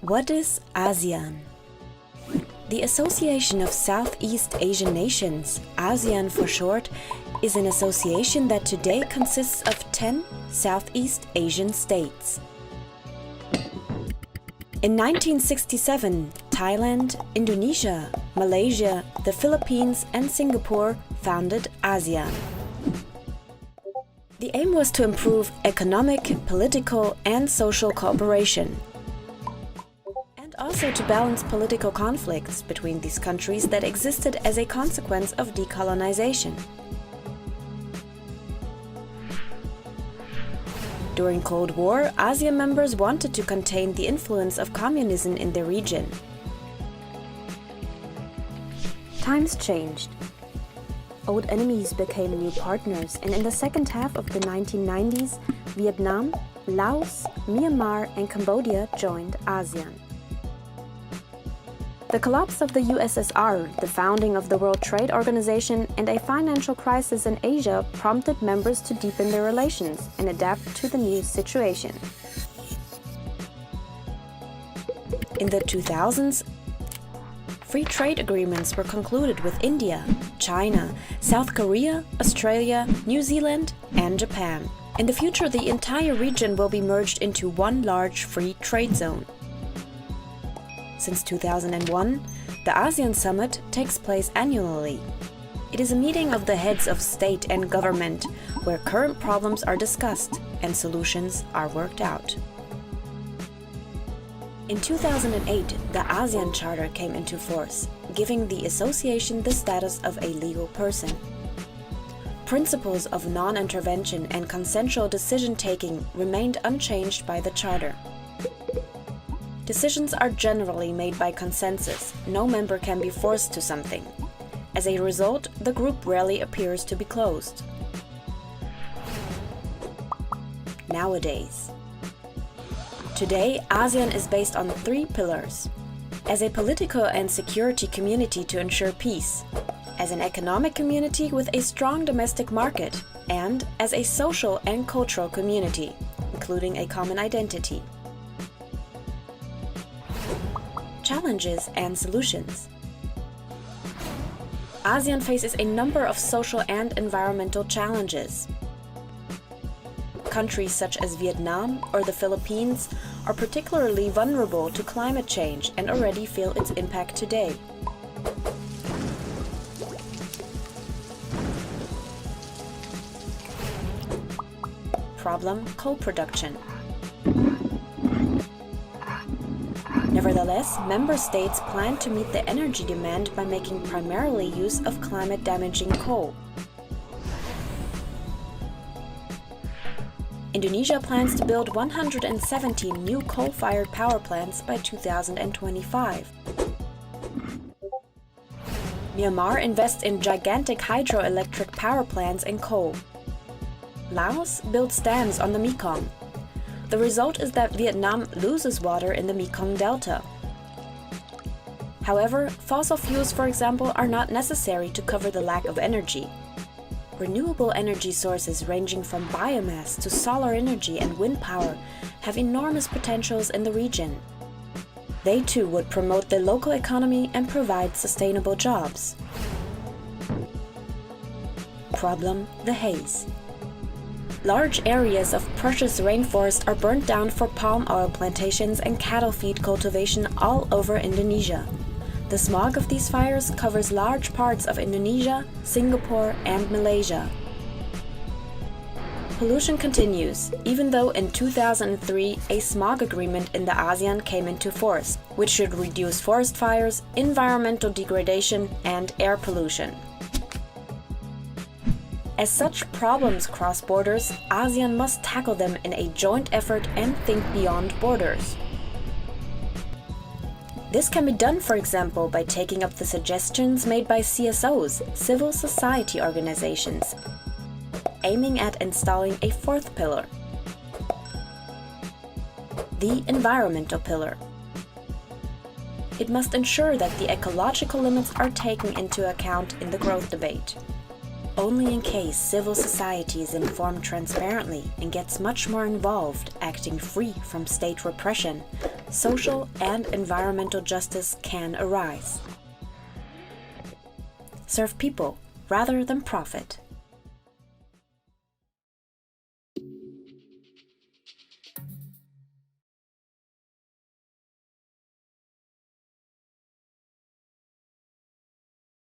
What is ASEAN? The Association of Southeast Asian Nations, ASEAN for short, is an association that today consists of 10 Southeast Asian states. In 1967, Thailand, Indonesia, Malaysia, the Philippines and Singapore founded ASEAN. The aim was to improve economic, political and social cooperation, and also to balance political conflicts between these countries that existed as a consequence of decolonization. During Cold War, ASEAN members wanted to contain the influence of communism in the region. Times changed. Old enemies became new partners, and in the second half of the 1990s, Vietnam, Laos, Myanmar and Cambodia joined ASEAN. The collapse of the USSR, the founding of the World Trade Organization and a financial crisis in Asia prompted members to deepen their relations and adapt to the new situation. In the 2000s, free trade agreements were concluded with India, China, South Korea, Australia, New Zealand and Japan. In the future, the entire region will be merged into one large free trade zone. Since 2001, the ASEAN Summit takes place annually. It is a meeting of the heads of state and government where current problems are discussed and solutions are worked out. In 2008, the ASEAN Charter came into force, giving the association the status of a legal person. Principles of non-intervention and consensual decision-taking remained unchanged by the Charter. Decisions are generally made by consensus. No member can be forced to something. As a result, the group rarely appears to be closed. Nowadays. Today, ASEAN is based on 3 pillars. As a political and security community to ensure peace, as an economic community with a strong domestic market, and as a social and cultural community, including a common identity. Challenges and solutions. ASEAN faces a number of social and environmental challenges. Countries such as Vietnam or the Philippines are particularly vulnerable to climate change and already feel its impact today. Problem: coal production. Nevertheless, member states plan to meet the energy demand by making primarily use of climate-damaging coal. Indonesia plans to build 117 new coal-fired power plants by 2025. Myanmar invests in gigantic hydroelectric power plants and coal. Laos builds dams on the Mekong. The result is that Vietnam loses water in the Mekong Delta. However, fossil fuels, for example, are not necessary to cover the lack of energy. Renewable energy sources ranging from biomass to solar energy and wind power have enormous potentials in the region. They too would promote the local economy and provide sustainable jobs. Problem: the haze. Large areas of precious rainforest are burnt down for palm oil plantations and cattle feed cultivation all over Indonesia. The smog of these fires covers large parts of Indonesia, Singapore, and Malaysia. Pollution continues, even though in 2003 a smog agreement in the ASEAN came into force, which should reduce forest fires, environmental degradation, and air pollution. As such problems cross borders, ASEAN must tackle them in a joint effort and think beyond borders. This can be done, for example, by taking up the suggestions made by CSOs, civil society organizations, aiming at installing a 4th pillar, the environmental pillar. It must ensure that the ecological limits are taken into account in the growth debate. Only in case civil society is informed transparently and gets much more involved, acting free from state repression, social and environmental justice can arise. Serve people rather than profit.